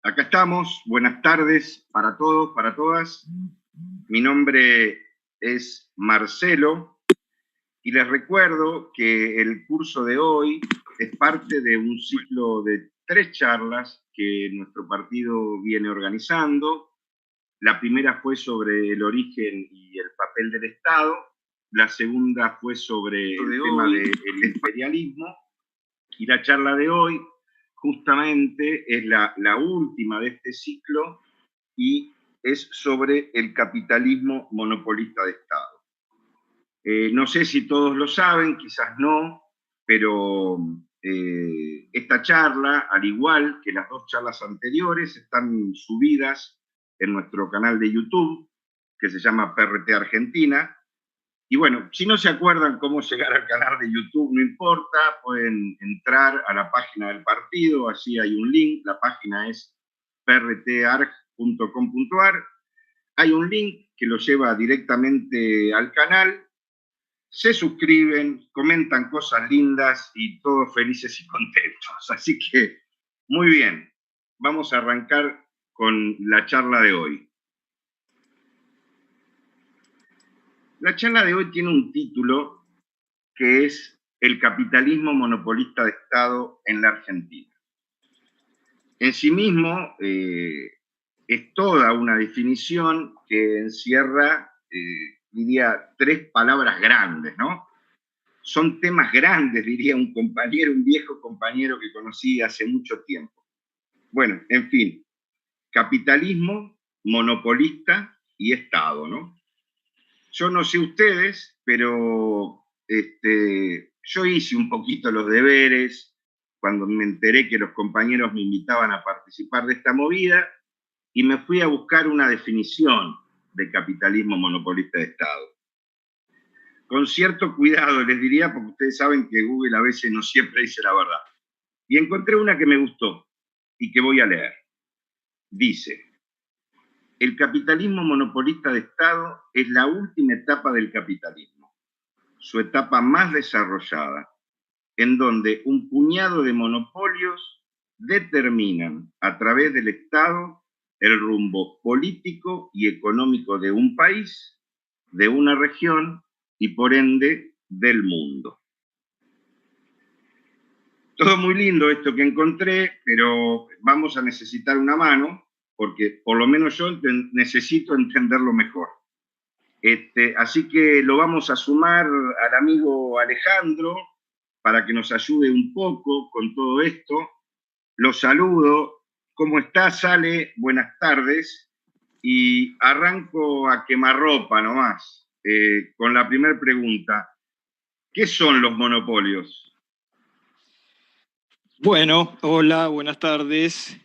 Acá estamos, buenas tardes para todos, para todas. Mi nombre es Marcelo y les recuerdo que el curso de hoy es parte de un ciclo de 3 charlas que nuestro partido viene organizando. La primera fue sobre el origen y el papel del Estado, la segunda fue sobre el tema del imperialismo y la charla de hoy justamente es la última de este ciclo y es sobre el capitalismo monopolista de Estado. No sé si todos lo saben, quizás no, pero esta charla, al igual que las 2 charlas anteriores, están subidas en nuestro canal de YouTube, que se llama PRT Argentina. Y bueno, si no se acuerdan cómo llegar al canal de YouTube, no importa, pueden entrar a la página del partido, allí hay un link, la página es prtarg.com.ar, hay un link que lo lleva directamente al canal, se suscriben, comentan cosas lindas y todos felices y contentos. Así que, muy bien, vamos a arrancar con la charla de hoy. La charla de hoy tiene un título que es El capitalismo monopolista de Estado en la Argentina. En sí mismo es toda una definición que encierra, diría, 3 palabras grandes, ¿no? Son temas grandes, diría un compañero, un viejo compañero que conocí hace mucho tiempo. Bueno, en fin, capitalismo, monopolista y Estado, ¿no? Yo no sé ustedes, pero yo hice un poquito los deberes cuando me enteré que los compañeros me invitaban a participar de esta movida y me fui a buscar una definición de capitalismo monopolista de Estado. Con cierto cuidado les diría, porque ustedes saben que Google a veces no siempre dice la verdad. Y encontré una que me gustó y que voy a leer. Dice: el capitalismo monopolista de Estado es la última etapa del capitalismo, su etapa más desarrollada, en donde un puñado de monopolios determinan a través del Estado el rumbo político y económico de un país, de una región y por ende del mundo. Todo muy lindo esto que encontré, pero vamos a necesitar una mano porque por lo menos yo necesito entenderlo mejor. Así que lo vamos a sumar al amigo Alejandro para que nos ayude un poco con todo esto. Los saludo. ¿Cómo estás, Ale? Buenas tardes. Y arranco a quemarropa nomás, con la primera pregunta. ¿Qué son los monopolios? Bueno, hola, buenas tardes.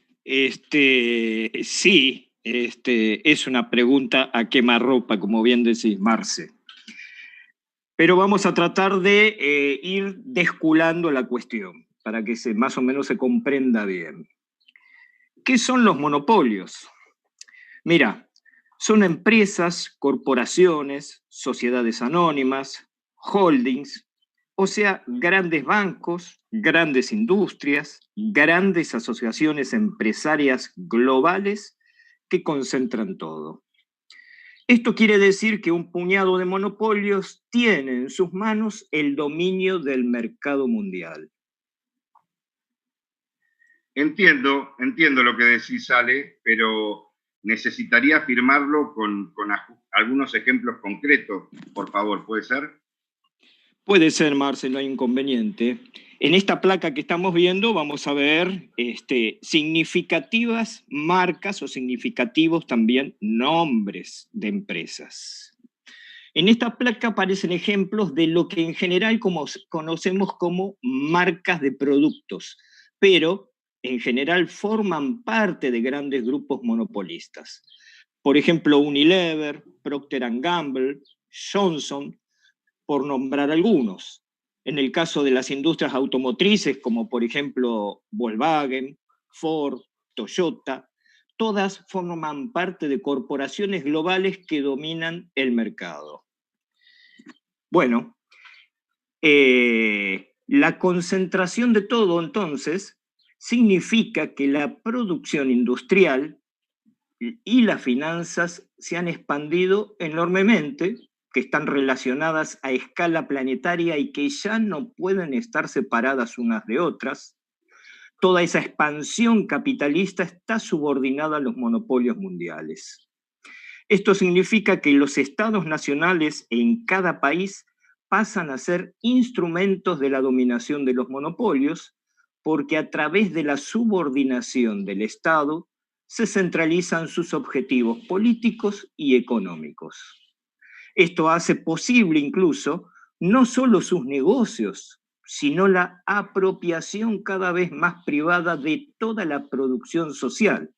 Sí, es una pregunta a quemarropa, como bien decís, Marce. Pero vamos a tratar de ir desculando la cuestión para que más o menos se comprenda bien. ¿Qué son los monopolios? Mira, son empresas, corporaciones, sociedades anónimas, holdings, o sea, grandes bancos, grandes industrias, grandes asociaciones empresarias globales que concentran todo. Esto quiere decir que un puñado de monopolios tiene en sus manos el dominio del mercado mundial. Entiendo lo que decís, Ale, pero necesitaría firmarlo con algunos ejemplos concretos, por favor, ¿puede ser? Puede ser, Marcelo, no hay inconveniente. En esta placa que estamos viendo vamos a ver significativas marcas o significativos también nombres de empresas. En esta placa aparecen ejemplos de lo que en general conocemos como marcas de productos, pero en general forman parte de grandes grupos monopolistas. Por ejemplo, Unilever, Procter & Gamble, Johnson, por nombrar algunos. En el caso de las industrias automotrices, como por ejemplo Volkswagen, Ford, Toyota, todas forman parte de corporaciones globales que dominan el mercado. Bueno, la concentración de todo, entonces, significa que la producción industrial y las finanzas se han expandido enormemente, que están relacionadas a escala planetaria y que ya no pueden estar separadas unas de otras. Toda esa expansión capitalista está subordinada a los monopolios mundiales. Esto significa que los estados nacionales en cada país pasan a ser instrumentos de la dominación de los monopolios, porque a través de la subordinación del Estado se centralizan sus objetivos políticos y económicos. Esto hace posible incluso no solo sus negocios, sino la apropiación cada vez más privada de toda la producción social,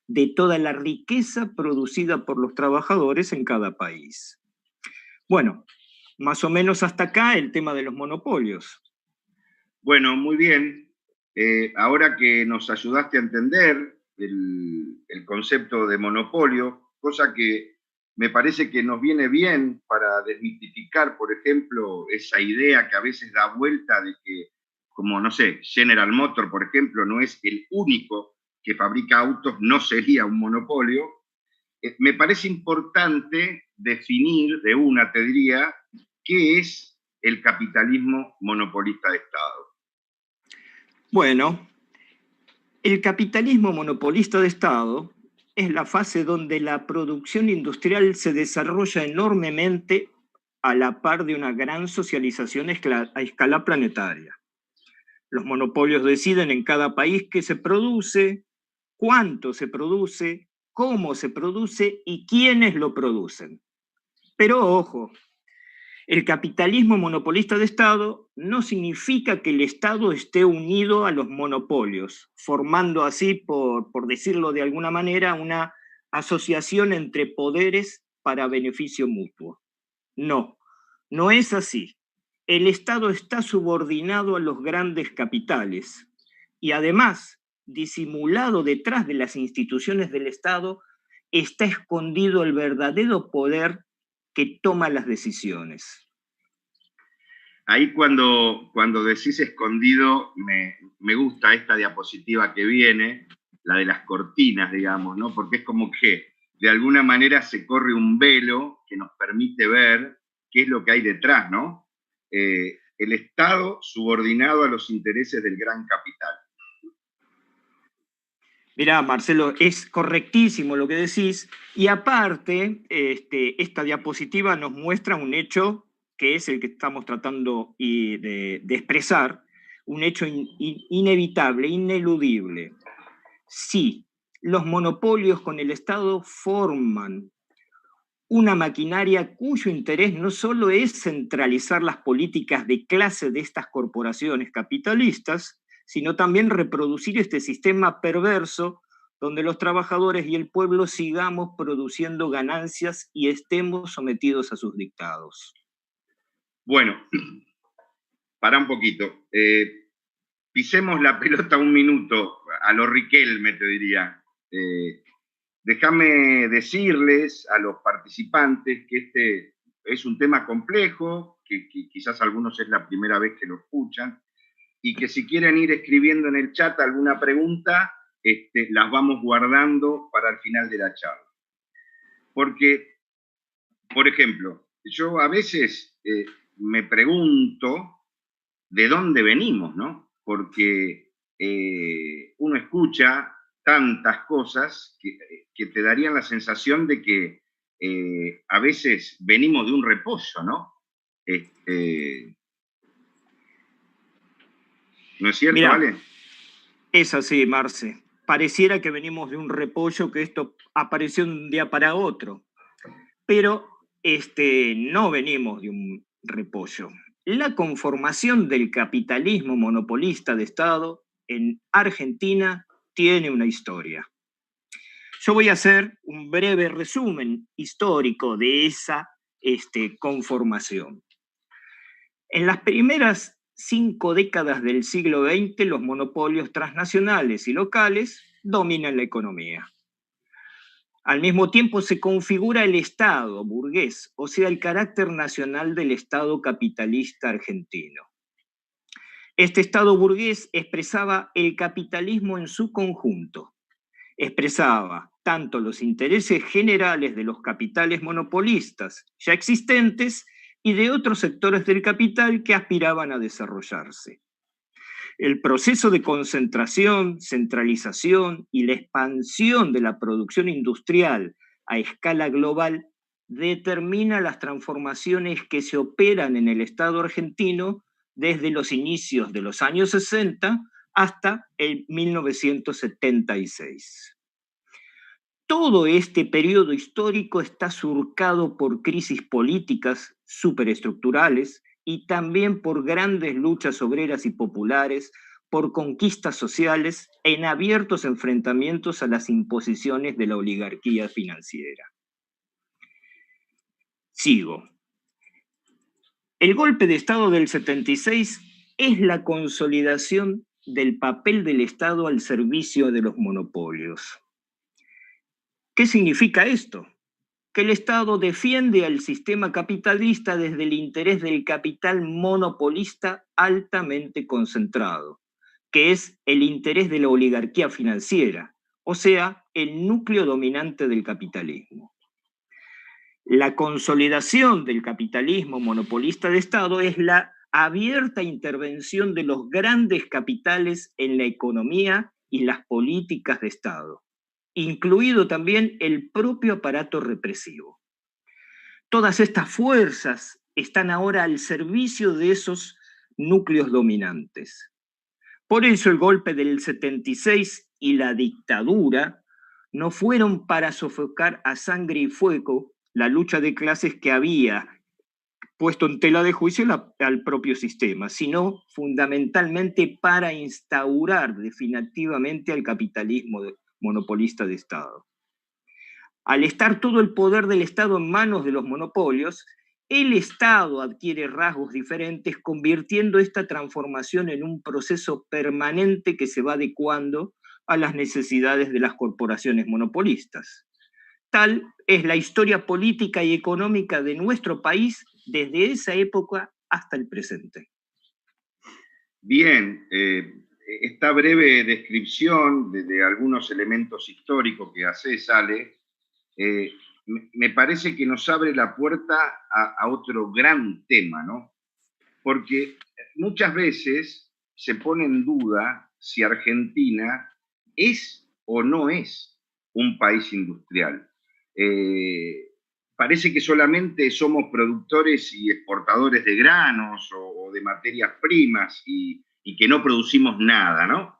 de toda la riqueza producida por los trabajadores en cada país. Bueno, más o menos hasta acá el tema de los monopolios. Bueno, muy bien. Ahora que nos ayudaste a entender el concepto de monopolio, cosa que me parece que nos viene bien para desmitificar, por ejemplo, esa idea que a veces da vuelta de que, como no sé, General Motors, por ejemplo, no es el único que fabrica autos, no sería un monopolio. Me parece importante definir de una, te diría, qué es el capitalismo monopolista de Estado. Bueno, el capitalismo monopolista de Estado es la fase donde la producción industrial se desarrolla enormemente a la par de una gran socialización a escala planetaria. Los monopolios deciden en cada país qué se produce, cuánto se produce, cómo se produce y quiénes lo producen. Pero ojo, el capitalismo monopolista de Estado no significa que el Estado esté unido a los monopolios, formando así, por decirlo de alguna manera, una asociación entre poderes para beneficio mutuo. No, no es así. El Estado está subordinado a los grandes capitales y además, disimulado detrás de las instituciones del Estado, está escondido el verdadero poder que toma las decisiones. Ahí cuando decís escondido, me gusta esta diapositiva que viene, la de las cortinas, digamos, ¿no? Porque es como que de alguna manera se corre un velo que nos permite ver qué es lo que hay detrás, ¿no? El Estado subordinado a los intereses del gran capital. Mirá, Marcelo, es correctísimo lo que decís, y aparte, esta diapositiva nos muestra un hecho que es el que estamos tratando de expresar, un hecho inevitable, ineludible. Sí, los monopolios con el Estado forman una maquinaria cuyo interés no solo es centralizar las políticas de clase de estas corporaciones capitalistas, sino también reproducir este sistema perverso donde los trabajadores y el pueblo sigamos produciendo ganancias y estemos sometidos a sus dictados. Bueno, para un poquito. Pisemos la pelota un minuto, a lo Riquelme te diría. Déjame decirles a los participantes que este es un tema complejo, que quizás algunos es la primera vez que lo escuchan, y que si quieren ir escribiendo en el chat alguna pregunta, las vamos guardando para el final de la charla. Porque, por ejemplo, yo a veces me pregunto de dónde venimos, ¿no? Porque uno escucha tantas cosas que te darían la sensación de que a veces venimos de un repollo, ¿no? ¿No es cierto, Mirá, Ale? es así, Marce. Pareciera que venimos de un repollo, que esto apareció de un día para otro. Pero no venimos de un repollo. La conformación del capitalismo monopolista de Estado en Argentina tiene una historia. Yo voy a hacer un breve resumen histórico de esa conformación. En las primeras 5 décadas del siglo XX, los monopolios transnacionales y locales dominan la economía. Al mismo tiempo se configura el Estado burgués, o sea, el carácter nacional del Estado capitalista argentino. Este Estado burgués expresaba el capitalismo en su conjunto. Expresaba tanto los intereses generales de los capitales monopolistas ya existentes y de otros sectores del capital que aspiraban a desarrollarse. El proceso de concentración, centralización y la expansión de la producción industrial a escala global determina las transformaciones que se operan en el Estado argentino desde los inicios de los años 60 hasta el 1976. Todo este periodo histórico está surcado por crisis políticas superestructurales y también por grandes luchas obreras y populares, por conquistas sociales en abiertos enfrentamientos a las imposiciones de la oligarquía financiera. Sigo. El golpe de Estado del 76 es la consolidación del papel del Estado al servicio de los monopolios. ¿Qué significa esto? Que el Estado defiende al sistema capitalista desde el interés del capital monopolista altamente concentrado, que es el interés de la oligarquía financiera, o sea, el núcleo dominante del capitalismo. La consolidación del capitalismo monopolista de Estado es la abierta intervención de los grandes capitales en la economía y las políticas de Estado, incluido también el propio aparato represivo. Todas estas fuerzas están ahora al servicio de esos núcleos dominantes. Por eso el golpe del 76 y la dictadura no fueron para sofocar a sangre y fuego la lucha de clases que había puesto en tela de juicio al propio sistema, sino fundamentalmente para instaurar definitivamente al capitalismo monopolista de Estado. Al estar todo el poder del Estado en manos de los monopolios, el Estado adquiere rasgos diferentes, convirtiendo esta transformación en un proceso permanente que se va adecuando a las necesidades de las corporaciones monopolistas. Tal es la historia política y económica de nuestro país desde esa época hasta el presente. Bien, esta breve descripción de algunos elementos históricos que haces, Ale, me parece que nos abre la puerta a otro gran tema, ¿no? Porque muchas veces se pone en duda si Argentina es o no es un país industrial. Parece que solamente somos productores y exportadores de granos o de materias primas y que no producimos nada, ¿no?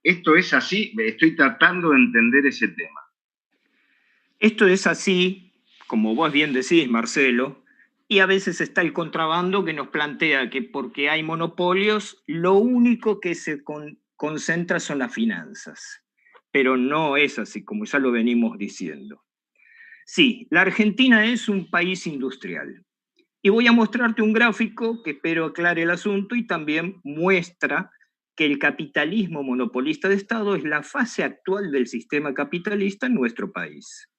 Esto es así, estoy tratando de entender ese tema. Esto es así, como vos bien decís, Marcelo, y a veces está el contrabando que nos plantea que porque hay monopolios, lo único que se concentra son las finanzas. Pero no es así, como ya lo venimos diciendo. Sí, la Argentina es un país industrial. Y voy a mostrarte un gráfico que espero aclare el asunto y también muestra que el capitalismo monopolista de Estado es la fase actual del sistema capitalista en nuestro país.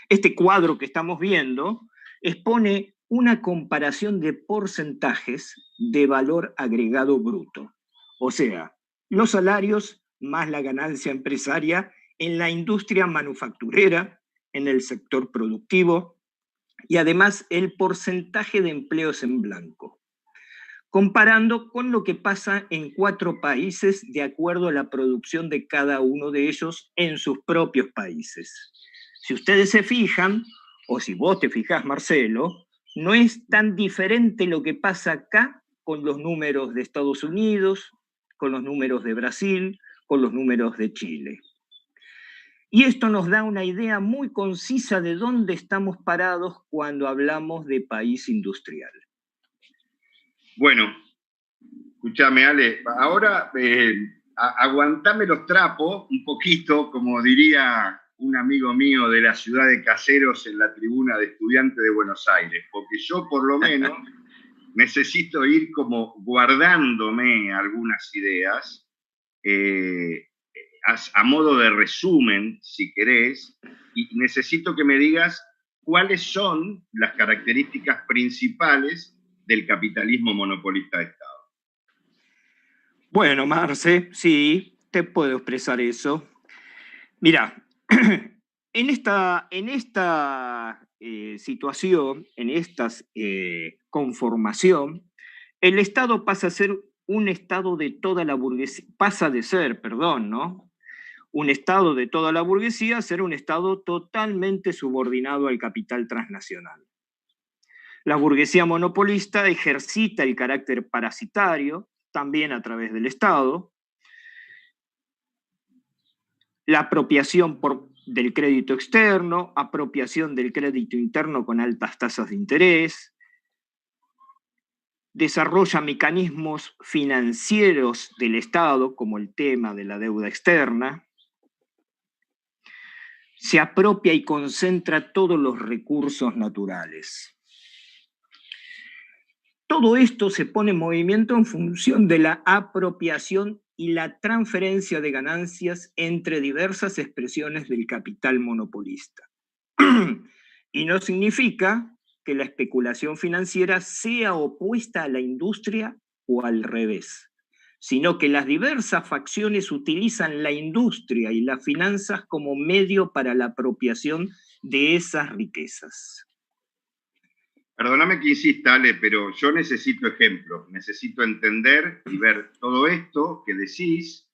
Este cuadro que estamos viendo expone una comparación de porcentajes de valor agregado bruto, o sea, los salarios más la ganancia empresaria en la industria manufacturera, en el sector productivo y además el porcentaje de empleos en blanco, comparando con lo que pasa en 4 países de acuerdo a la producción de cada uno de ellos en sus propios países. Si ustedes se fijan, o si vos te fijás, Marcelo, no es tan diferente lo que pasa acá con los números de Estados Unidos, con los números de Brasil, con los números de Chile. Y esto nos da una idea muy concisa de dónde estamos parados cuando hablamos de país industrial. Bueno, escúchame, Ale, ahora aguantame los trapos un poquito, como diría un amigo mío de la ciudad de Caseros en la tribuna de estudiantes de Buenos Aires, porque yo por lo menos necesito ir como guardándome algunas ideas a modo de resumen, si querés, y necesito que me digas cuáles son las características principales del capitalismo monopolista de Estado. Bueno, Marce, sí, te puedo expresar eso. Mira, en esta situación, en esta conformación, el Estado pasa a ser un Estado de toda la burguesía, pasa de ser, perdón, ¿no? Un Estado de toda la burguesía a ser un Estado totalmente subordinado al capital transnacional. La burguesía monopolista ejercita el carácter parasitario, también a través del Estado, la apropiación del crédito externo, apropiación del crédito interno con altas tasas de interés, desarrolla mecanismos financieros del Estado, como el tema de la deuda externa, se apropia y concentra todos los recursos naturales. Todo esto se pone en movimiento en función de la apropiación y la transferencia de ganancias entre diversas expresiones del capital monopolista. Y no significa que la especulación financiera sea opuesta a la industria o al revés, sino que las diversas facciones utilizan la industria y las finanzas como medio para la apropiación de esas riquezas. Perdóname que insista, Ale, pero yo necesito ejemplos, necesito entender y ver todo esto que decís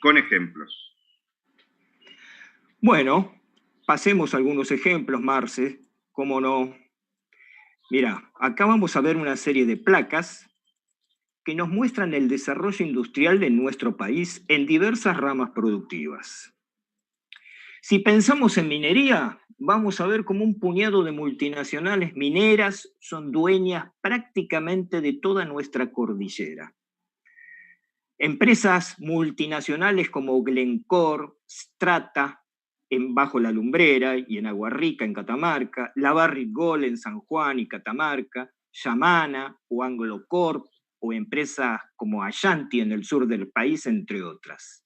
con ejemplos. Bueno, pasemos a algunos ejemplos, Marce, cómo no. Mira, acá vamos a ver una serie de placas que nos muestran el desarrollo industrial de nuestro país en diversas ramas productivas. Si pensamos en minería, vamos a ver cómo un puñado de multinacionales mineras son dueñas prácticamente de toda nuestra cordillera. Empresas multinacionales como Glencore, Strata, Bajo la Lumbrera y en Agua Rica, en Catamarca, la Barrick Gold en San Juan y Catamarca, Yamana o Anglocorp, o empresas como Ashanti en el sur del país, entre otras.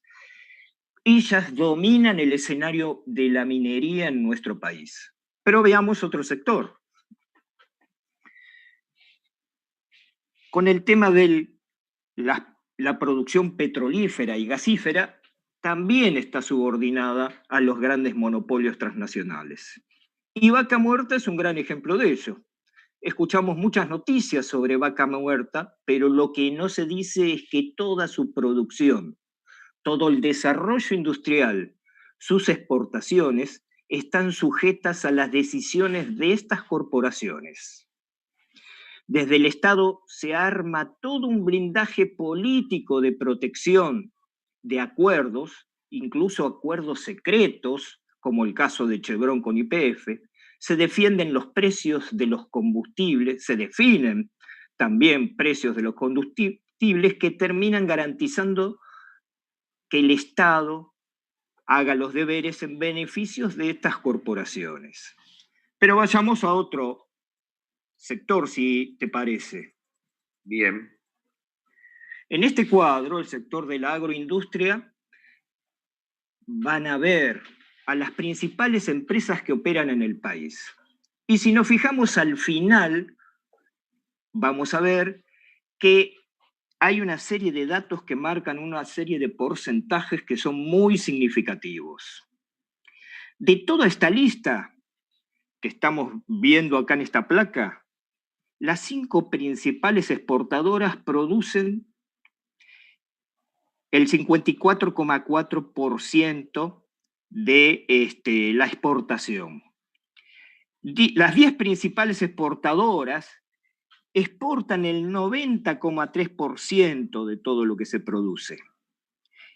Ellas dominan el escenario de la minería en nuestro país. Pero veamos otro sector. Con el tema de la producción petrolífera y gasífera, también está subordinada a los grandes monopolios transnacionales. Y Vaca Muerta es un gran ejemplo de ello. Escuchamos muchas noticias sobre Vaca Muerta, pero lo que no se dice es que toda su producción, todo el desarrollo industrial, sus exportaciones, están sujetas a las decisiones de estas corporaciones. Desde el Estado se arma todo un blindaje político de protección de acuerdos, incluso acuerdos secretos, como el caso de Chevron con YPF, se defienden los precios de los combustibles, se definen también precios de los combustibles que terminan garantizando que el Estado haga los deberes en beneficios de estas corporaciones. Pero vayamos a otro sector, si te parece. Bien. En este cuadro, el sector de la agroindustria, van a ver a las principales empresas que operan en el país. Y si nos fijamos al final, vamos a ver que hay una serie de datos que marcan una serie de porcentajes que son muy significativos. De toda esta lista que estamos viendo acá en esta placa, las 5 principales exportadoras producen el 54,4% de la exportación. Las 10 principales exportadoras exportan el 90,3% de todo lo que se produce.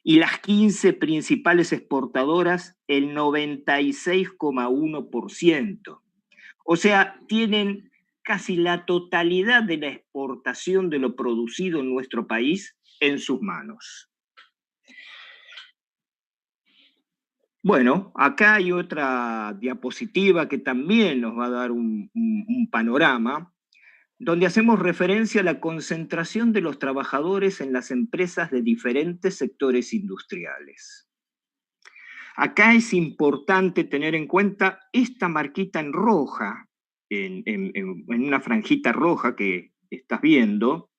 Y las 15 principales exportadoras, el 96,1%. O sea, tienen casi la totalidad de la exportación de lo producido en nuestro país en sus manos. Bueno, acá hay otra diapositiva que también nos va a dar un panorama, donde hacemos referencia a la concentración de los trabajadores en las empresas de diferentes sectores industriales. Acá es importante tener en cuenta esta marquita en roja, en una franjita roja que estás viendo,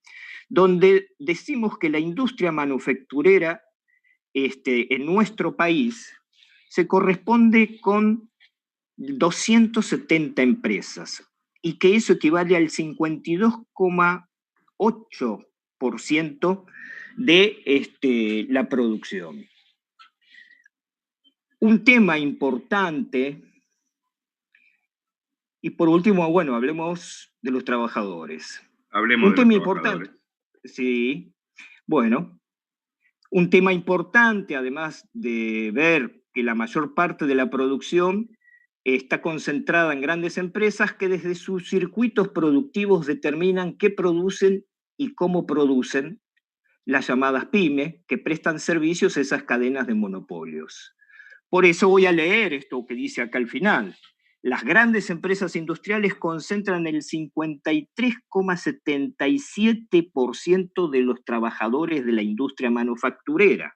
donde decimos que la industria manufacturera en nuestro país se corresponde con 270 empresas y que eso equivale al 52,8% de la producción. Un tema importante, y por último, bueno, hablemos de los trabajadores. Hablemos de los trabajadores. Sí, bueno, un tema importante, además de ver que la mayor parte de la producción está concentrada en grandes empresas que desde sus circuitos productivos determinan qué producen y cómo producen, las llamadas pymes, que prestan servicios a esas cadenas de monopolios. Por eso voy a leer esto que dice acá al final. Las grandes empresas industriales concentran el 53,77% de los trabajadores de la industria manufacturera,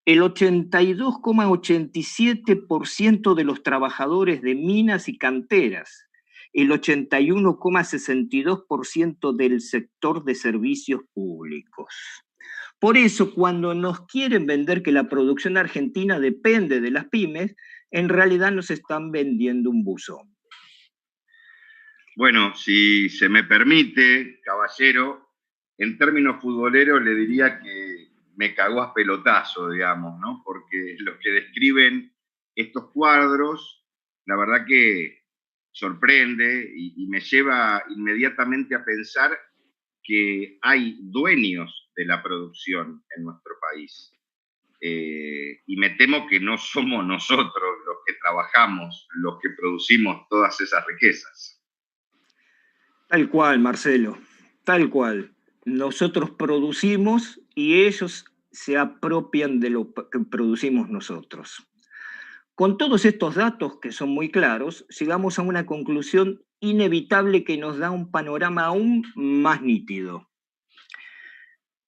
el 82,87% de los trabajadores de minas y canteras, el 81,62% del sector de servicios públicos. Por eso, cuando nos quieren vender que la producción argentina depende de las pymes, en realidad nos están vendiendo un buzón. Bueno, si se me permite, caballero, en términos futboleros le diría que me cagó a pelotazo, digamos, ¿no? Porque los que describen estos cuadros, la verdad que sorprende y me lleva inmediatamente a pensar que hay dueños de la producción en nuestro país. Y me temo que no somos nosotros los que trabajamos, los que producimos todas esas riquezas. Tal cual, Marcelo, tal cual. Nosotros producimos y ellos se apropian de lo que producimos nosotros. Con todos estos datos que son muy claros, llegamos a una conclusión inevitable que nos da un panorama aún más nítido.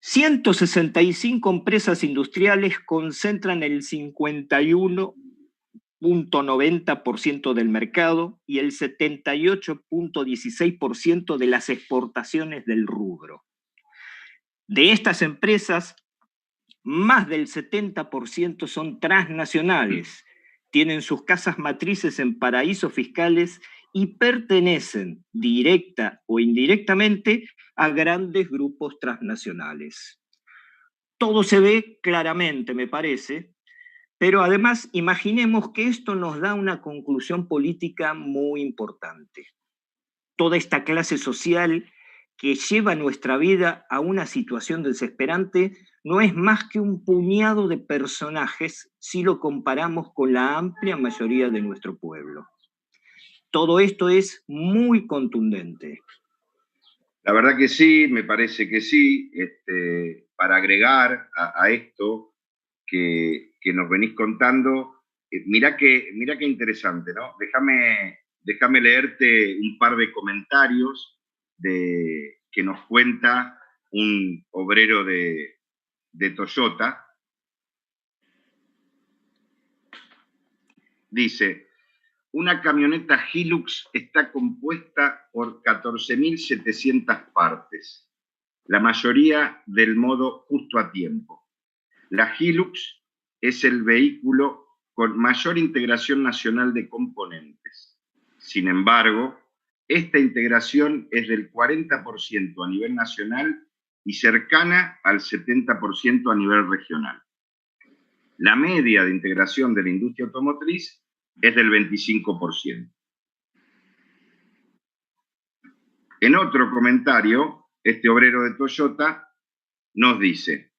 165 empresas industriales concentran el 51,90% del mercado y el 78,16% de las exportaciones del rubro. De estas empresas, más del 70% son transnacionales, tienen sus casas matrices en paraísos fiscales y pertenecen, directa o indirectamente, a grandes grupos transnacionales. Todo se ve claramente, me parece, pero además imaginemos que esto nos da una conclusión política muy importante. Toda esta clase social que lleva nuestra vida a una situación desesperante no es más que un puñado de personajes si lo comparamos con la amplia mayoría de nuestro pueblo. Todo esto es muy contundente. La verdad que sí, me parece que sí. Para agregar a esto que nos venís contando, mirá qué interesante, ¿no? Déjame leerte un par de comentarios que nos cuenta un obrero de Toyota. Dice, una camioneta Hilux está compuesta por 14.700 partes, la mayoría del modo justo a tiempo. La Hilux es el vehículo con mayor integración nacional de componentes. Sin embargo, esta integración es del 40% a nivel nacional y cercana al 70% a nivel regional. La media de integración de la industria automotriz es del 25%. En otro comentario, este obrero de Toyota nos dice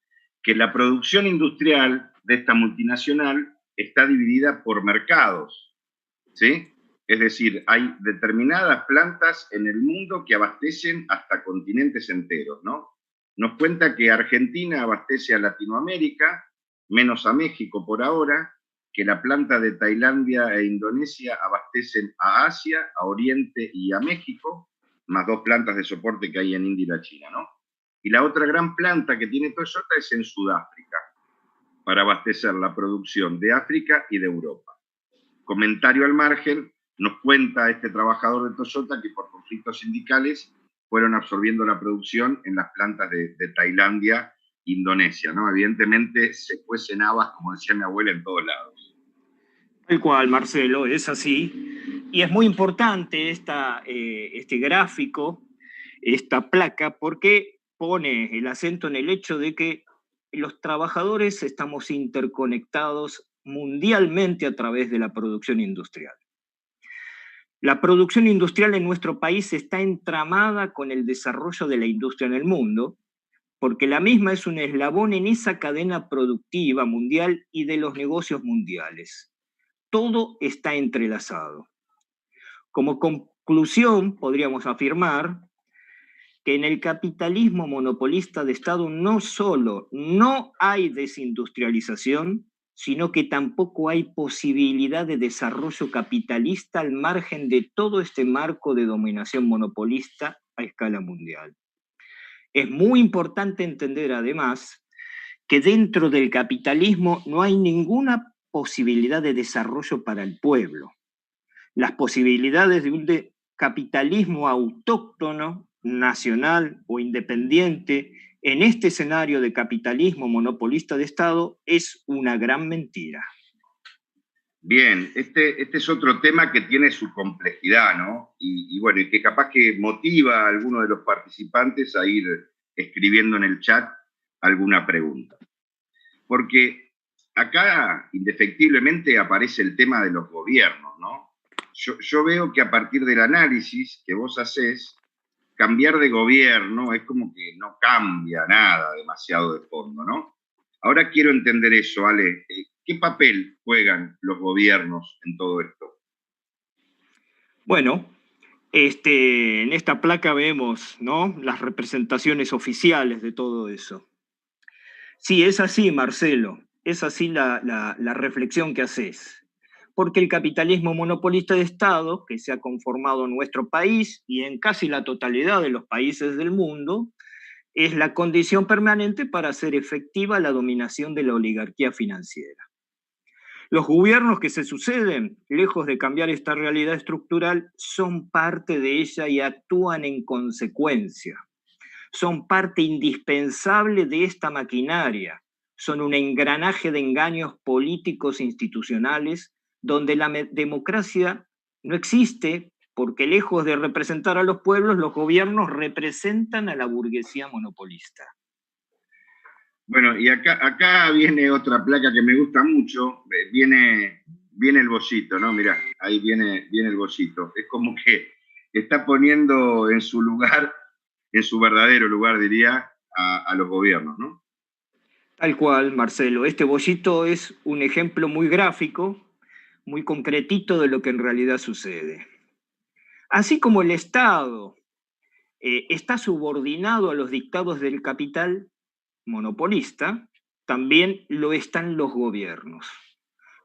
que la producción industrial de esta multinacional está dividida por mercados, ¿sí? Es decir, hay determinadas plantas en el mundo que abastecen hasta continentes enteros, ¿no? Nos cuenta que Argentina abastece a Latinoamérica, menos a México por ahora, que la planta de Tailandia e Indonesia abastecen a Asia, a Oriente y a México, más 2 plantas de soporte que hay en India y la China, ¿no? Y la otra gran planta que tiene Toyota es en Sudáfrica, para abastecer la producción de África y de Europa. Comentario al margen, nos cuenta este trabajador de Toyota que por conflictos sindicales fueron absorbiendo la producción en las plantas de Tailandia, Indonesia, ¿no? Evidentemente se cuecen habas, como decía mi abuela, en todos lados. Tal cual, Marcelo, es así. Y es muy importante este gráfico, esta placa, porque pone el acento en el hecho de que los trabajadores estamos interconectados mundialmente a través de la producción industrial. La producción industrial en nuestro país está entramada con el desarrollo de la industria en el mundo, porque la misma es un eslabón en esa cadena productiva mundial y de los negocios mundiales. Todo está entrelazado. Como conclusión, podríamos afirmar que en el capitalismo monopolista de Estado no solo no hay desindustrialización, sino que tampoco hay posibilidad de desarrollo capitalista al margen de todo este marco de dominación monopolista a escala mundial. Es muy importante entender además que dentro del capitalismo no hay ninguna posibilidad de desarrollo para el pueblo. Las posibilidades de un capitalismo autóctono, nacional o independiente en este escenario de capitalismo monopolista de Estado es una gran mentira. Bien, este es otro tema que tiene su complejidad, ¿no? Y bueno, y que capaz que motiva a alguno de los participantes a ir escribiendo en el chat alguna pregunta. Porque acá indefectiblemente aparece el tema de los gobiernos, ¿no? Yo veo que a partir del análisis que vos hacés, cambiar de gobierno es como que no cambia nada demasiado de fondo, ¿no? Ahora quiero entender eso, Ale. ¿Qué papel juegan los gobiernos en todo esto? Bueno, en esta placa vemos, ¿no?, las representaciones oficiales de todo eso. Sí, es así, Marcelo, es así la reflexión que haces. Porque el capitalismo monopolista de Estado, que se ha conformado en nuestro país y en casi la totalidad de los países del mundo, es la condición permanente para hacer efectiva la dominación de la oligarquía financiera. Los gobiernos que se suceden, lejos de cambiar esta realidad estructural, son parte de ella y actúan en consecuencia. Son parte indispensable de esta maquinaria. Son un engranaje de engaños políticos e institucionales donde la democracia no existe porque lejos de representar a los pueblos, los gobiernos representan a la burguesía monopolista. Bueno, y acá viene otra placa que me gusta mucho, viene el bollito, ¿no? Mirá, ahí viene el bollito. Es como que está poniendo en su lugar, en su verdadero lugar, diría, a los gobiernos, ¿no? Tal cual, Marcelo. Este bollito es un ejemplo muy gráfico, muy concretito de lo que en realidad sucede. Así como el Estado está subordinado a los dictados del capital monopolista, también lo están los gobiernos.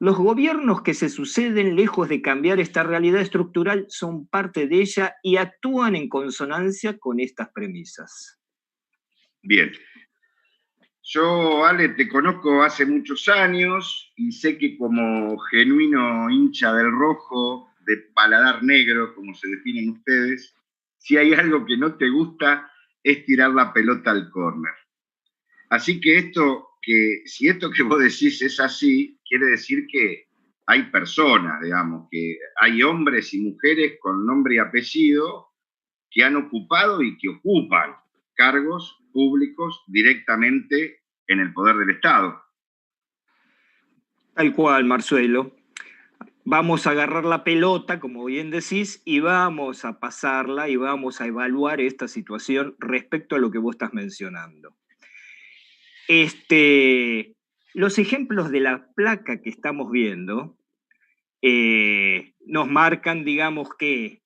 Los gobiernos que se suceden, lejos de cambiar esta realidad estructural, son parte de ella y actúan en consonancia con estas premisas. Bien. Yo, Ale, te conozco hace muchos años y sé que como genuino hincha del rojo, de paladar negro, como se definen ustedes, si hay algo que no te gusta es tirar la pelota al córner. Así que si esto que vos decís es así, quiere decir que hay personas, digamos, que hay hombres y mujeres con nombre y apellido que han ocupado y que ocupan cargos públicos directamente en el poder del Estado. Tal cual, Marcelo. Vamos a agarrar la pelota, como bien decís, y vamos a pasarla y vamos a evaluar esta situación respecto a lo que vos estás mencionando. Los ejemplos de la placa que estamos viendo nos marcan, digamos, que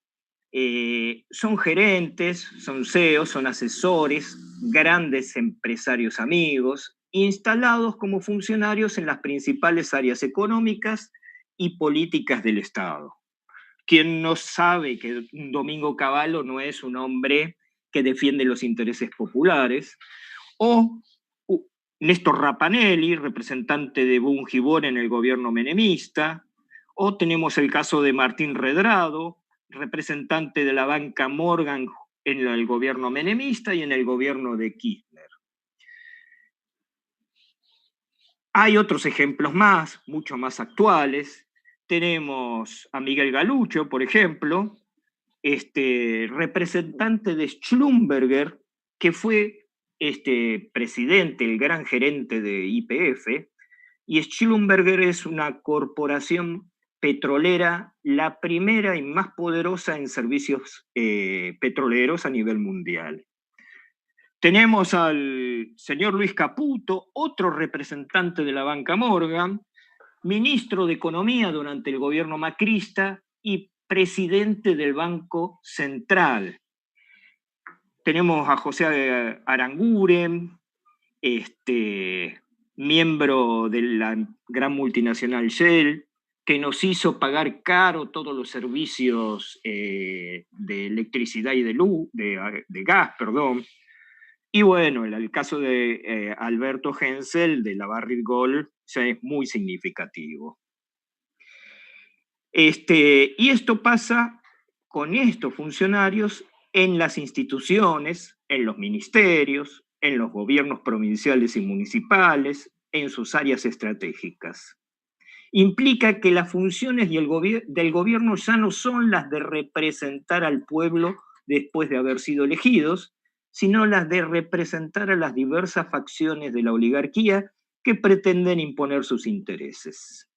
son gerentes, son CEOs, son asesores, grandes empresarios amigos, instalados como funcionarios en las principales áreas económicas y políticas del Estado. ¿Quién no sabe que un Domingo Cavallo no es un hombre que defiende los intereses populares? O Néstor Rapanelli, representante de Bungibor en el gobierno menemista. O tenemos el caso de Martín Redrado, representante de la banca Morgan en el gobierno menemista y en el gobierno de Kirchner. Hay otros ejemplos más, mucho más actuales. Tenemos a Miguel Galuccio, por ejemplo, representante de Schlumberger, que fue presidente, el gran gerente de YPF, y Schlumberger es una corporación petrolera, la primera y más poderosa en servicios petroleros a nivel mundial. Tenemos al señor Luis Caputo, otro representante de la banca Morgan, ministro de Economía durante el gobierno macrista y presidente del Banco Central. Tenemos a José Aranguren, miembro de la gran multinacional Shell, que nos hizo pagar caro todos los servicios de electricidad y de gas, perdón. Y bueno, el caso de Alberto Hensel de la Barrick Gold ya es muy significativo. Y esto pasa con estos funcionarios en las instituciones, en los ministerios, en los gobiernos provinciales y municipales, en sus áreas estratégicas. Implica que las funciones del gobierno ya no son las de representar al pueblo después de haber sido elegidos, sino las de representar a las diversas facciones de la oligarquía que pretenden imponer sus intereses.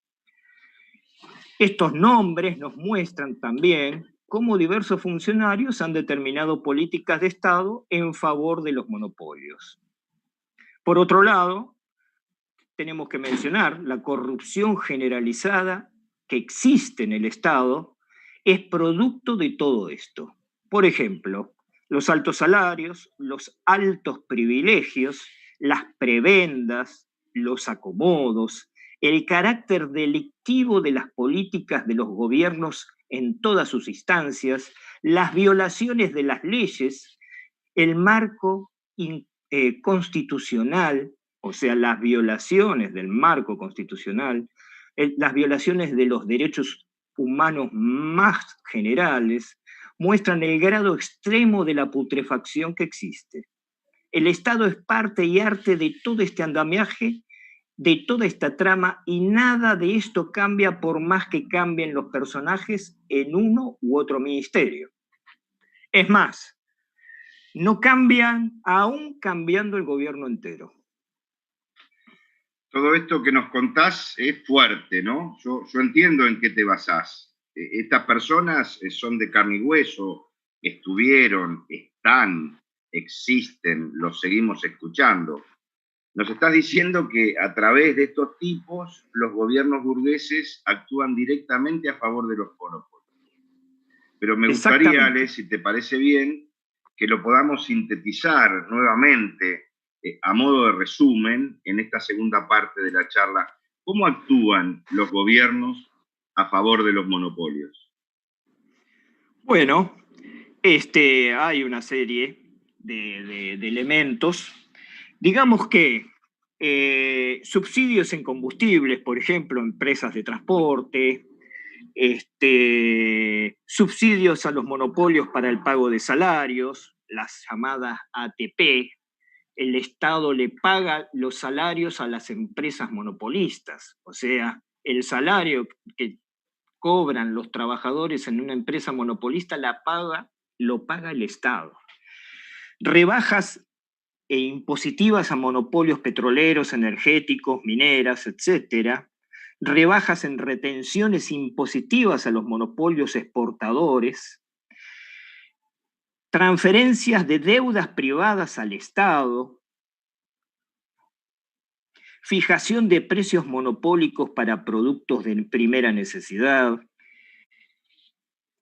Estos nombres nos muestran también cómo diversos funcionarios han determinado políticas de Estado en favor de los monopolios. Por otro lado, tenemos que mencionar la corrupción generalizada que existe en el Estado es producto de todo esto. Por ejemplo, los altos salarios, los altos privilegios, las prebendas, los acomodos, el carácter delictivo de las políticas de los gobiernos en todas sus instancias, las violaciones de las leyes, el marco constitucional, o sea, las violaciones del marco constitucional, las violaciones de los derechos humanos más generales, muestran el grado extremo de la putrefacción que existe. El Estado es parte y arte de todo este andamiaje, de toda esta trama, y nada de esto cambia por más que cambien los personajes en uno u otro ministerio. Es más, no cambian aún cambiando el gobierno entero. Todo esto que nos contás es fuerte, ¿no? Yo entiendo en qué te basás. Estas personas son de carne y hueso, estuvieron, están, existen, los seguimos escuchando. Nos estás diciendo que a través de estos tipos los gobiernos burgueses actúan directamente a favor de los monopolios. Pero me gustaría, Ale, si te parece bien, que lo podamos sintetizar nuevamente a modo de resumen en esta segunda parte de la charla. ¿Cómo actúan los gobiernos a favor de los monopolios? Bueno, hay una serie de elementos. Digamos que subsidios en combustibles, por ejemplo, empresas de transporte, subsidios a los monopolios para el pago de salarios, las llamadas ATP. El Estado le paga los salarios a las empresas monopolistas, o sea, el salario que cobran los trabajadores en una empresa monopolista lo paga el Estado. Rebajas impositivas a monopolios petroleros, energéticos, mineras, etc. Rebajas en retenciones impositivas a los monopolios exportadores. Transferencias de deudas privadas al Estado. Fijación de precios monopólicos para productos de primera necesidad.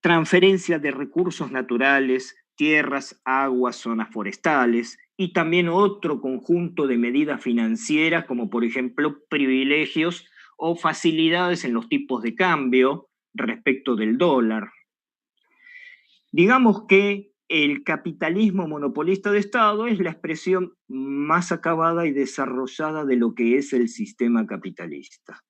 Transferencia de recursos naturales, tierras, aguas, zonas forestales, y también otro conjunto de medidas financieras, como por ejemplo privilegios o facilidades en los tipos de cambio respecto del dólar. Digamos que el capitalismo monopolista de Estado es la expresión más acabada y desarrollada de lo que es el sistema capitalista.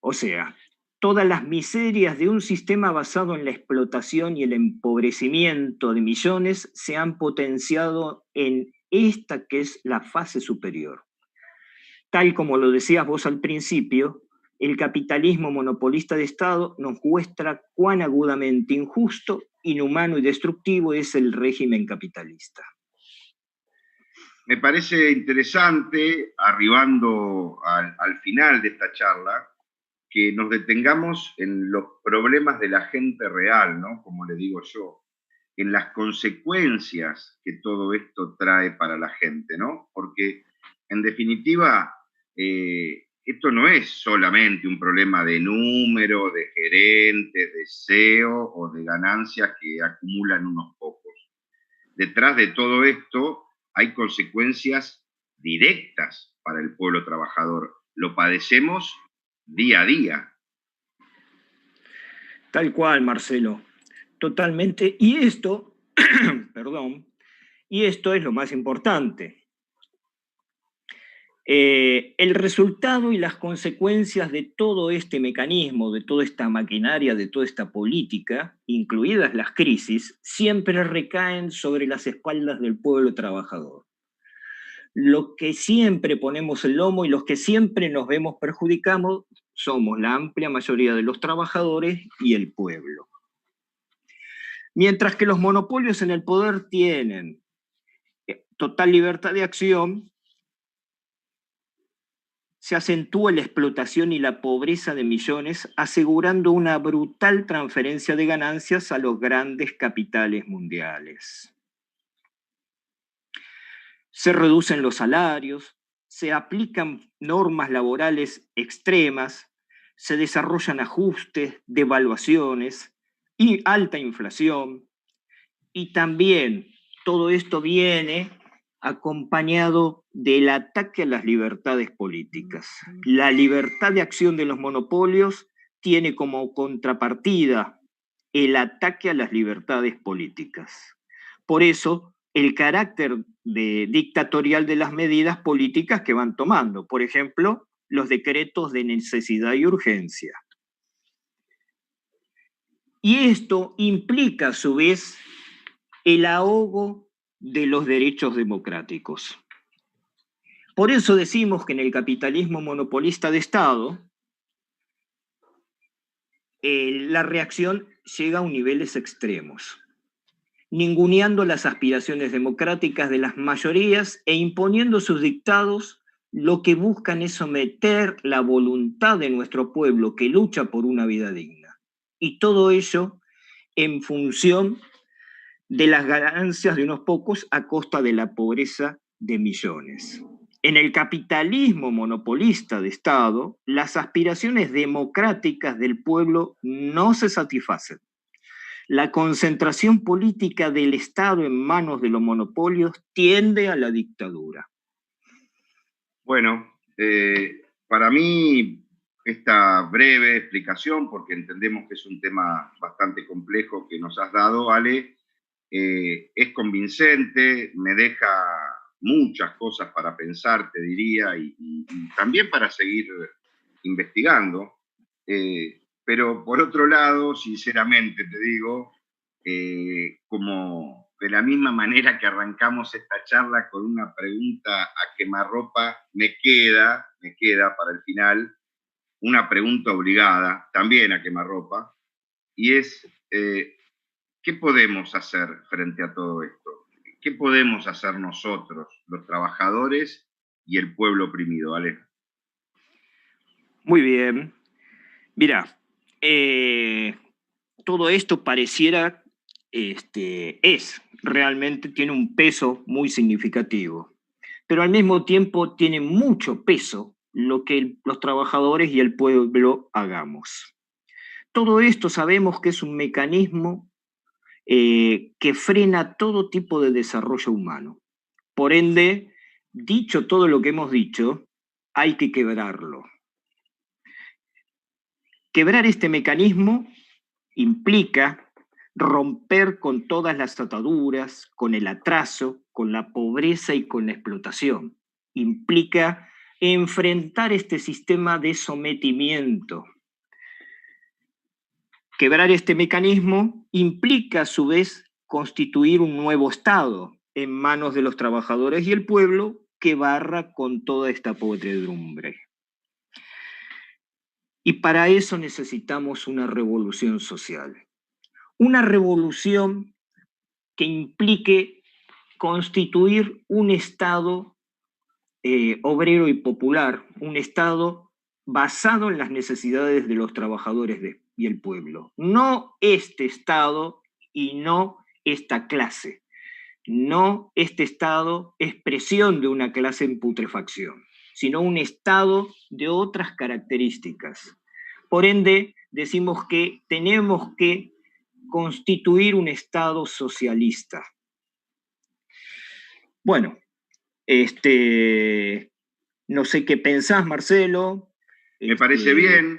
O sea, todas las miserias de un sistema basado en la explotación y el empobrecimiento de millones se han potenciado en esta que es la fase superior. Tal como lo decías vos al principio, el capitalismo monopolista de Estado nos muestra cuán agudamente injusto, inhumano y destructivo es el régimen capitalista. Me parece interesante, arribando al final de esta charla, que nos detengamos en los problemas de la gente real, ¿no? Como le digo yo, en las consecuencias que todo esto trae para la gente, ¿no? Porque, en definitiva, esto no es solamente un problema de número, de gerentes, de SEO o de ganancias que acumulan unos pocos. Detrás de todo esto hay consecuencias directas para el pueblo trabajador. Lo padecemos día a día. Tal cual, Marcelo. Totalmente. Y esto, perdón, y esto es lo más importante. El resultado y las consecuencias de todo este mecanismo, de toda esta maquinaria, de toda esta política, incluidas las crisis, siempre recaen sobre las espaldas del pueblo trabajador. Los que siempre ponemos el lomo y los que siempre nos vemos perjudicados somos la amplia mayoría de los trabajadores y el pueblo. Mientras que los monopolios en el poder tienen total libertad de acción, se acentúa la explotación y la pobreza de millones, asegurando una brutal transferencia de ganancias a los grandes capitales mundiales. Se reducen los salarios, se aplican normas laborales extremas, se desarrollan ajustes, devaluaciones y alta inflación. Y también todo esto viene acompañado del ataque a las libertades políticas. La libertad de acción de los monopolios tiene como contrapartida el ataque a las libertades políticas. Por eso, el carácter dictatorial de las medidas políticas que van tomando. Por ejemplo, los decretos de necesidad y urgencia. Y esto implica, a su vez, el ahogo de los derechos democráticos. Por eso decimos que en el capitalismo monopolista de Estado, la reacción llega a niveles extremos, ninguneando las aspiraciones democráticas de las mayorías e imponiendo sus dictados. Lo que buscan es someter la voluntad de nuestro pueblo que lucha por una vida digna. Y todo ello en función de las ganancias de unos pocos a costa de la pobreza de millones. En el capitalismo monopolista de Estado, las aspiraciones democráticas del pueblo no se satisfacen. La concentración política del Estado en manos de los monopolios tiende a la dictadura. Bueno, para mí esta breve explicación, porque entendemos que es un tema bastante complejo que nos has dado, Ale, es convincente, me deja muchas cosas para pensar, te diría, y también para seguir investigando. Pero por otro lado, sinceramente te digo, como de la misma manera que arrancamos esta charla con una pregunta a quemarropa, me queda para el final una pregunta obligada, también a quemarropa, y es, ¿qué podemos hacer frente a todo esto? ¿Qué podemos hacer nosotros, los trabajadores y el pueblo oprimido, Ale? Muy bien. Mira, todo esto pareciera, realmente tiene un peso muy significativo, pero al mismo tiempo tiene mucho peso lo que los trabajadores y el pueblo hagamos. Todo esto sabemos que es un mecanismo que frena todo tipo de desarrollo humano. Por ende, dicho todo lo que hemos dicho, hay que quebrarlo. Quebrar este mecanismo implica romper con todas las ataduras, con el atraso, con la pobreza y con la explotación. Implica enfrentar este sistema de sometimiento. Quebrar este mecanismo implica, a su vez, constituir un nuevo Estado en manos de los trabajadores y el pueblo que barra con toda esta podredumbre. Y para eso necesitamos una revolución social. Una revolución que implique constituir un Estado obrero y popular, un Estado basado en las necesidades de los trabajadores y el pueblo. No este Estado y no esta clase. No este Estado expresión de una clase en putrefacción, sino un Estado de otras características. Por ende, decimos que tenemos que constituir un Estado socialista. Bueno, no sé qué pensás, Marcelo. Me parece bien,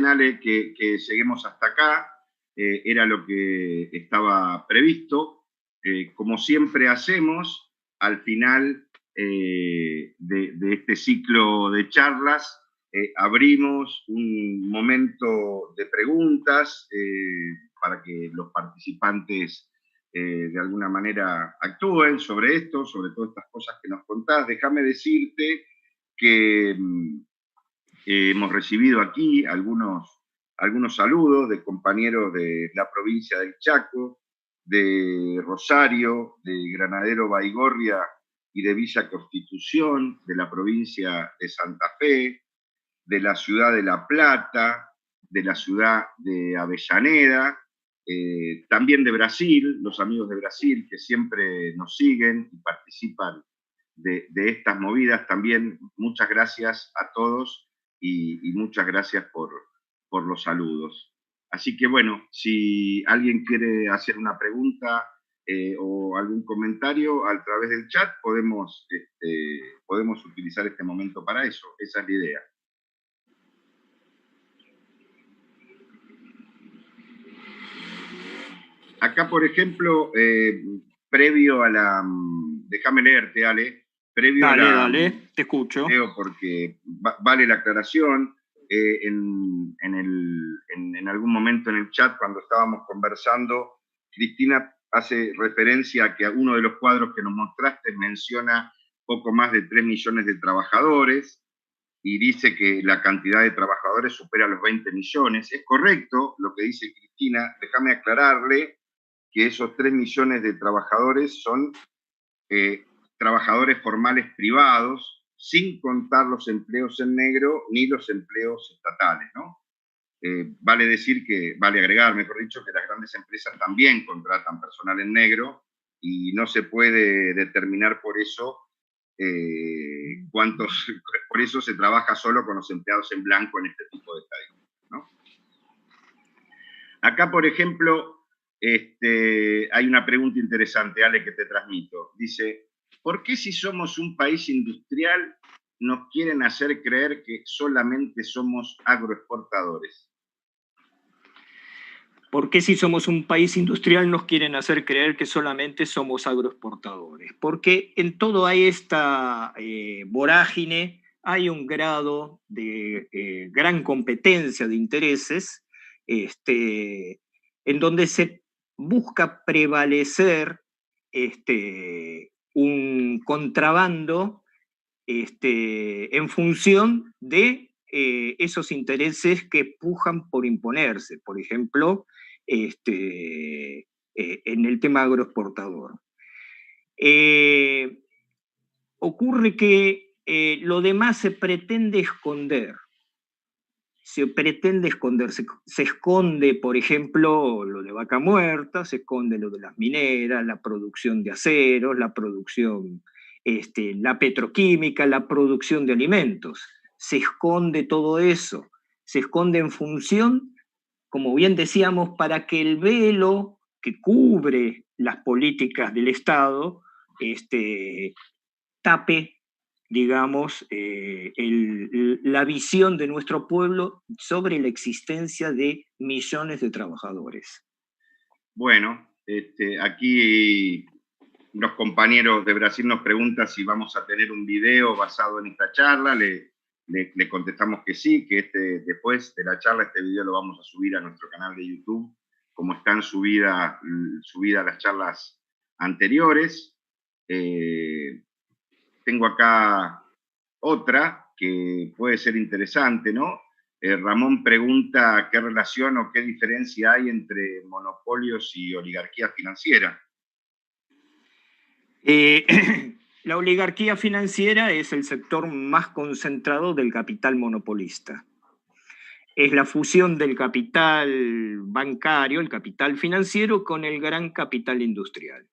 Ale, que lleguemos hasta acá. Era lo que estaba previsto. Como siempre hacemos, al final de este ciclo de charlas, abrimos un momento de preguntas para que los participantes de alguna manera actúen sobre esto, sobre todas estas cosas que nos contás. Déjame decirte que hemos recibido aquí algunos saludos de compañeros de la provincia del Chaco, de Rosario, de Granadero Baigorria y de Villa Constitución, de la provincia de Santa Fe, de la ciudad de La Plata, de la ciudad de Avellaneda, también de Brasil, los amigos de Brasil que siempre nos siguen y participan de estas movidas. También muchas gracias a todos y muchas gracias por los saludos. Así que bueno, si alguien quiere hacer una pregunta o algún comentario a través del chat, podemos utilizar este momento para eso. Esa es la idea. Acá, por ejemplo, previo a la... Déjame leerte, Ale. Previo dale, a la, dale, te escucho. Leo porque vale la aclaración. En algún momento en el chat, cuando estábamos conversando, Cristina hace referencia a que uno de los cuadros que nos mostraste menciona poco más de 3 millones de trabajadores y dice que la cantidad de trabajadores supera los 20 millones. Es correcto lo que dice Cristina. Déjame aclararle que esos 3 millones de trabajadores son trabajadores formales privados, sin contar los empleos en negro ni los empleos estatales, ¿no? Vale agregar, mejor dicho, que las grandes empresas también contratan personal en negro y no se puede determinar por eso por eso se trabaja solo con los empleados en blanco en este tipo de estadísticas, ¿no? Acá, por ejemplo, hay una pregunta interesante, Ale, que te transmito. Dice, ¿por qué si somos un país industrial nos quieren hacer creer que solamente somos agroexportadores? ¿Por qué si somos un país industrial nos quieren hacer creer que solamente somos agroexportadores? Porque en todo hay esta vorágine, hay un grado de gran competencia de intereses, en donde se busca prevalecer un contrabando en función de esos intereses que pujan por imponerse, por ejemplo, en el tema agroexportador. Ocurre que lo demás se pretende esconder. Se esconde, por ejemplo, lo de Vaca Muerta, se esconde lo de las mineras, la producción de aceros, la producción, la petroquímica, la producción de alimentos. Se esconde todo eso, se esconde en función, como bien decíamos, para que el velo que cubre las políticas del Estado tape, digamos, la visión de nuestro pueblo sobre la existencia de millones de trabajadores. Bueno, aquí los compañeros de Brasil nos preguntan si vamos a tener un video basado en esta charla. Le le contestamos que sí, que después de la charla este video lo vamos a subir a nuestro canal de YouTube, como están subidas las charlas anteriores. Tengo acá otra que puede ser interesante, ¿no? Ramón pregunta qué relación o qué diferencia hay entre monopolios y oligarquía financiera. La oligarquía financiera es el sector más concentrado del capital monopolista. Es la fusión del capital bancario, el capital financiero, con el gran capital industrial.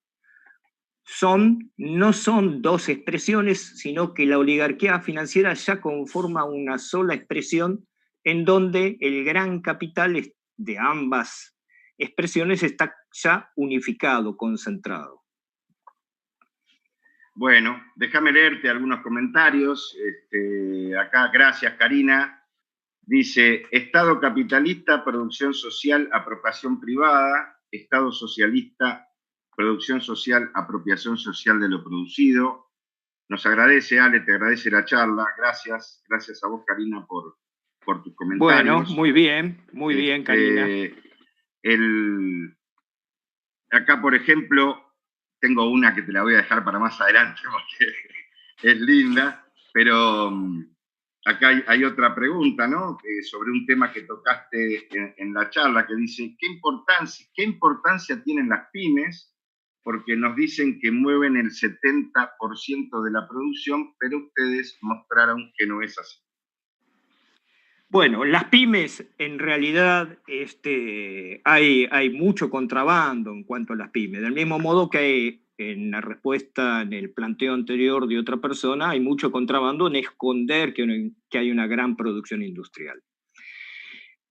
No son dos expresiones, sino que la oligarquía financiera ya conforma una sola expresión en donde el gran capital de ambas expresiones está ya unificado, concentrado. Bueno, déjame leerte algunos comentarios. Acá, gracias, Karina. Dice, Estado capitalista, producción social, apropiación privada, Estado socialista, producción social, apropiación social de lo producido. Nos agradece, Ale, te agradece la charla. Gracias a vos, Karina, por tus comentarios. Bueno, muy bien, Karina. Acá, por ejemplo, tengo una que te la voy a dejar para más adelante porque es linda, pero acá hay otra pregunta, ¿no? Sobre un tema que tocaste en la charla, que dice, ¿qué importancia tienen las pymes? Porque nos dicen que mueven el 70% de la producción, pero ustedes mostraron que no es así. Bueno, las pymes, en realidad, hay mucho contrabando en cuanto a las pymes. Del mismo modo que en la respuesta, en el planteo anterior de otra persona, hay mucho contrabando en esconder que hay una gran producción industrial.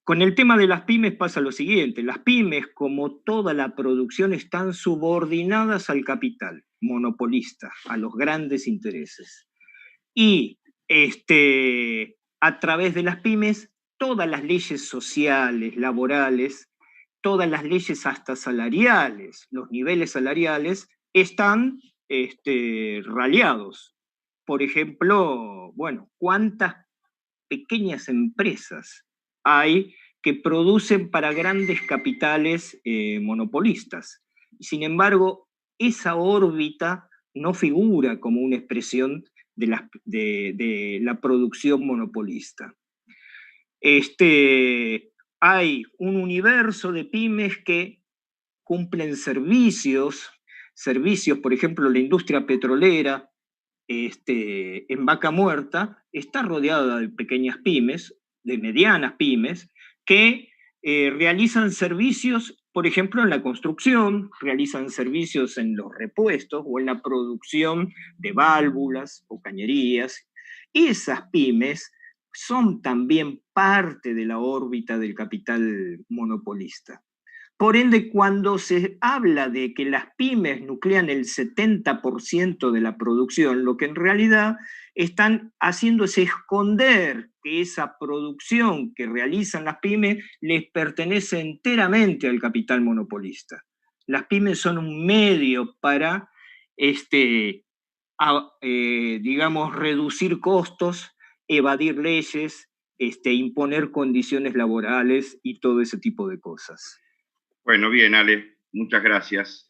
Con el tema de las pymes pasa lo siguiente. Las pymes, como toda la producción, están subordinadas al capital monopolista, a los grandes intereses. Y a través de las pymes, todas las leyes sociales, laborales, todas las leyes hasta salariales, los niveles salariales, están raliados. Por ejemplo, bueno, ¿cuántas pequeñas empresas hay que producen para grandes capitales monopolistas? Sin embargo, esa órbita no figura como una expresión de la producción monopolista. Hay un universo de pymes que cumplen servicios, por ejemplo, la industria petrolera en Vaca Muerta está rodeada de pequeñas pymes, de medianas pymes, que realizan servicios, por ejemplo, en la construcción, realizan servicios en los repuestos o en la producción de válvulas o cañerías. Esas pymes son también parte de la órbita del capital monopolista. Por ende, cuando se habla de que las pymes nuclean el 70% de la producción, lo que en realidad están haciendo es esconder que esa producción que realizan las pymes les pertenece enteramente al capital monopolista. Las pymes son un medio para, digamos, reducir costos, evadir leyes, imponer condiciones laborales y todo ese tipo de cosas. Bueno, bien, Ale, muchas gracias.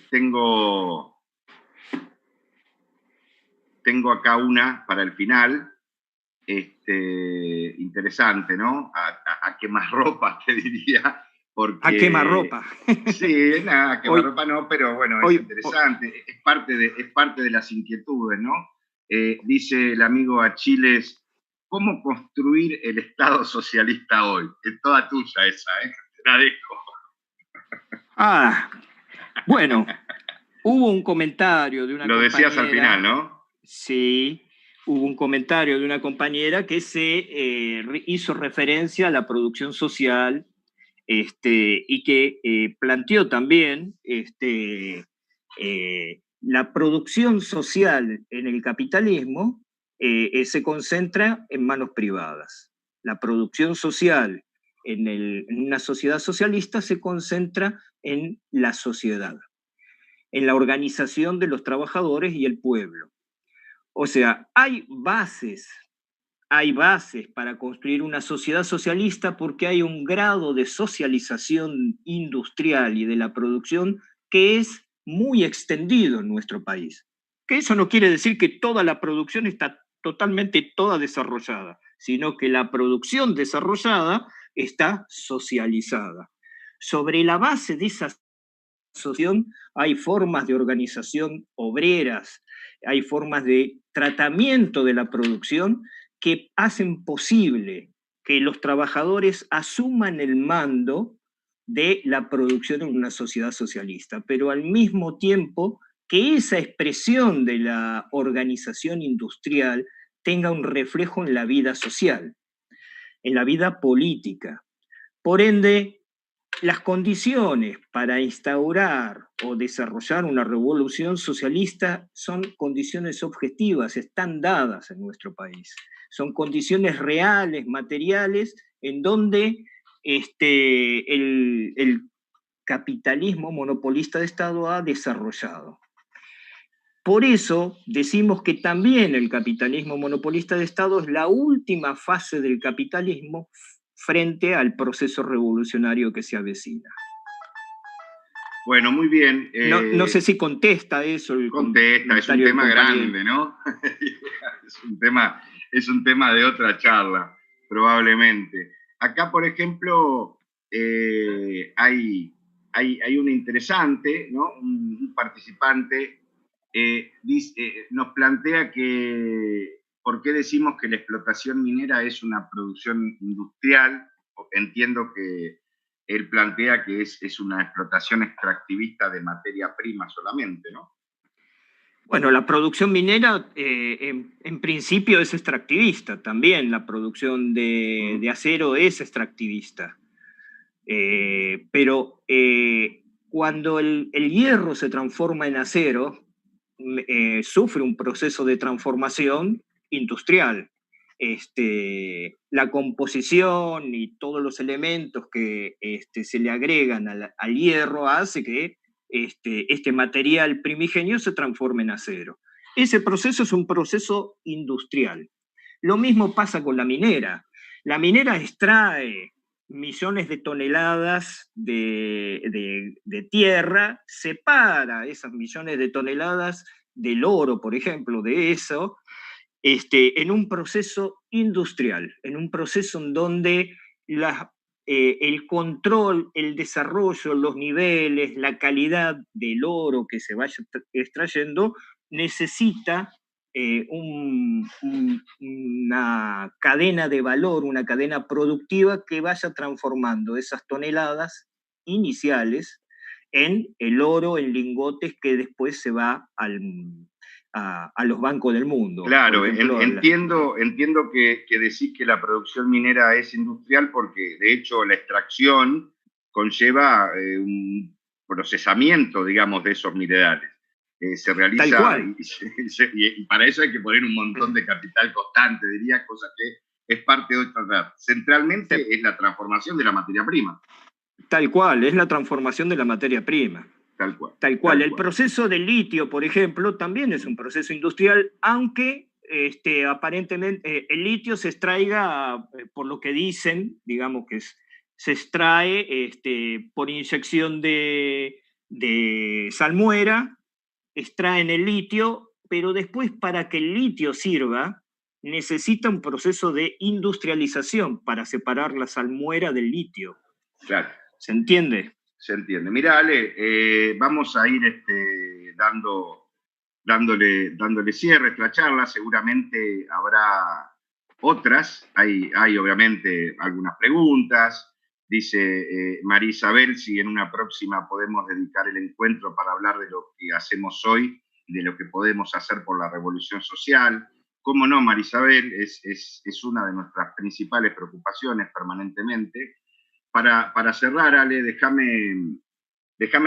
Tengo acá una para el final, interesante, ¿no? A quemarropa, te diría. Porque, a quemarropa. Sí, nada, a quemarropa no, pero bueno, es interesante, es parte de las inquietudes, ¿no? Dice el amigo Achiles, ¿cómo construir el Estado socialista hoy? Es toda tuya esa, ¿eh? Te la dejo. Bueno, hubo un comentario de una compañera. Lo decías al final, ¿no? Sí, hubo un comentario de una compañera que se hizo referencia a la producción social y que planteó también la producción social en el capitalismo se concentra en manos privadas. La producción social en una sociedad socialista se concentra en la sociedad, en la organización de los trabajadores y el pueblo. O sea, hay bases para construir una sociedad socialista porque hay un grado de socialización industrial y de la producción que es muy extendido en nuestro país. Que eso no quiere decir que toda la producción está totalmente toda desarrollada, sino que la producción desarrollada está socializada. Sobre la base de esa asociación hay formas de organización obreras, hay formas de tratamiento de la producción que hacen posible que los trabajadores asuman el mando de la producción en una sociedad socialista, pero al mismo tiempo que esa expresión de la organización industrial tenga un reflejo en la vida social, en la vida política. Por ende, las condiciones para instaurar o desarrollar una revolución socialista son condiciones objetivas, están dadas en nuestro país. Son condiciones reales, materiales, en donde el capitalismo monopolista de Estado ha desarrollado. Por eso decimos que también el capitalismo monopolista de Estado es la última fase del capitalismo frente al proceso revolucionario que se avecina. Bueno, muy bien. No sé si contesta eso. Contesta, es un tema grande, ¿no? es un tema de otra charla, probablemente. Acá, por ejemplo, hay un interesante, ¿no? Un participante nos plantea que por qué decimos que la explotación minera es una producción industrial. Entiendo que él plantea que es una explotación extractivista de materia prima solamente, ¿no? Bueno, la producción minera en principio es extractivista, también la producción de acero es extractivista. Pero cuando el hierro se transforma en acero, sufre un proceso de transformación industrial. La composición y todos los elementos que se le agregan al hierro hace que este material primigenio se transforme en acero. Ese proceso es un proceso industrial. Lo mismo pasa con la minera. La minera extrae millones de toneladas de tierra, separa esas millones de toneladas del oro, por ejemplo, de eso, en un proceso industrial, en un proceso en donde el control, el desarrollo, los niveles, la calidad del oro que se vaya extrayendo necesita una cadena de valor, una cadena productiva que vaya transformando esas toneladas iniciales en el oro, en lingotes que después se va a los bancos del mundo. Claro, entiendo que decís que la producción minera es industrial porque de hecho la extracción conlleva un procesamiento, digamos, de esos minerales. Se realiza tal cual. Y para eso hay que poner un montón de capital constante, diría, cosa que es parte de otra. Centralmente es la transformación de la materia prima. Tal cual, es la transformación de la materia prima. Tal cual. Tal cual. El proceso del litio, por ejemplo, también es un proceso industrial, aunque aparentemente el litio se extraiga, por lo que dicen, digamos que se extrae por inyección de salmuera, extraen el litio, pero después para que el litio sirva, necesita un proceso de industrialización para separar la salmuera del litio. Claro. ¿Se entiende? Se entiende. Mira, Ale, vamos a ir dándole cierre a esta charla. Seguramente habrá otras. Hay obviamente algunas preguntas. Dice María Isabel si en una próxima podemos dedicar el encuentro para hablar de lo que hacemos hoy y de lo que podemos hacer por la revolución social. ¿Cómo no, María Isabel? Es una de nuestras principales preocupaciones permanentemente. Para cerrar, Ale, déjame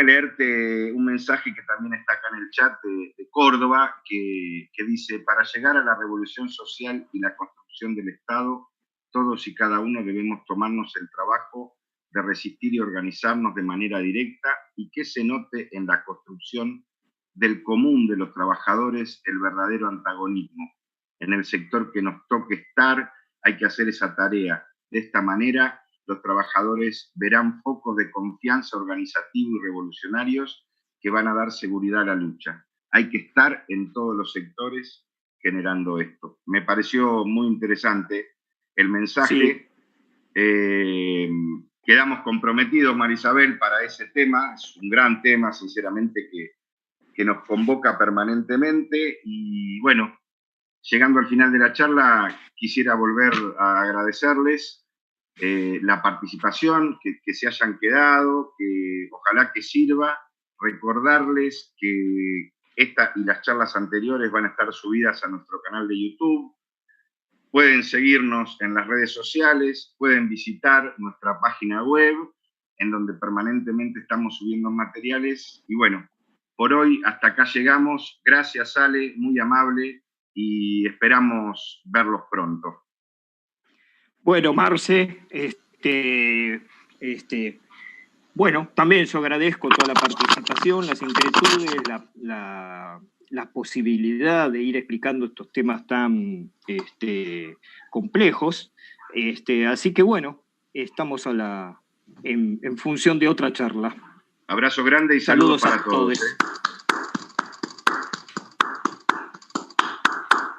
leerte un mensaje que también está acá en el chat de Córdoba, que dice: para llegar a la revolución social y la construcción del Estado, todos y cada uno debemos tomarnos el trabajo de resistir y organizarnos de manera directa y que se note en la construcción del común de los trabajadores el verdadero antagonismo. En el sector que nos toque estar, hay que hacer esa tarea. De esta manera, los trabajadores verán focos de confianza organizativos y revolucionarios que van a dar seguridad a la lucha. Hay que estar en todos los sectores generando esto. Me pareció muy interesante el mensaje. Sí. Quedamos comprometidos, Marisabel, para ese tema. Es un gran tema, sinceramente, que nos convoca permanentemente. Y bueno, llegando al final de la charla, quisiera volver a agradecerles la participación, que se hayan quedado, que ojalá que sirva. Recordarles que esta y las charlas anteriores van a estar subidas a nuestro canal de YouTube. Pueden seguirnos en las redes sociales, pueden visitar nuestra página web, en donde permanentemente estamos subiendo materiales. Y bueno, por hoy hasta acá llegamos. Gracias, Ale, muy amable, y esperamos verlos pronto. Bueno, Marce, bueno, también yo agradezco toda la participación, las inquietudes, la posibilidad de ir explicando estos temas tan complejos. Así que bueno, estamos en función de otra charla. Abrazo grande y saludos para todos.